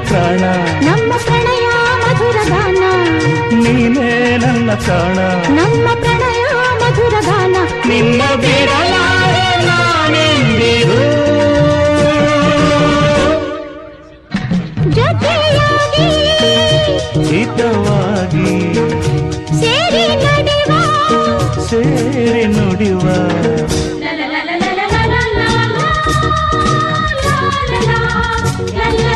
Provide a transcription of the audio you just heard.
ಪ್ರಾಣ ನಮ್ಮ ಪ್ರಣಯ ಮಧುರ ಗಾನ ನೀನೇ ನನ್ನ ಪ್ರಾಣ ನಮ್ಮ ಪ್ರಣಯ ಮಧುರ ಗಾನ ನಿನ್ನ ಬಿಡಲಾರೆ ನಾನೆಂದಿರು ಜೊತೆಯಾಗಿ ಹಿತವಾಗಿ ಸೇರಿ ನಡೆವ ಸೇರಿ ನುಡಿವ la la la la la la la la la la la la la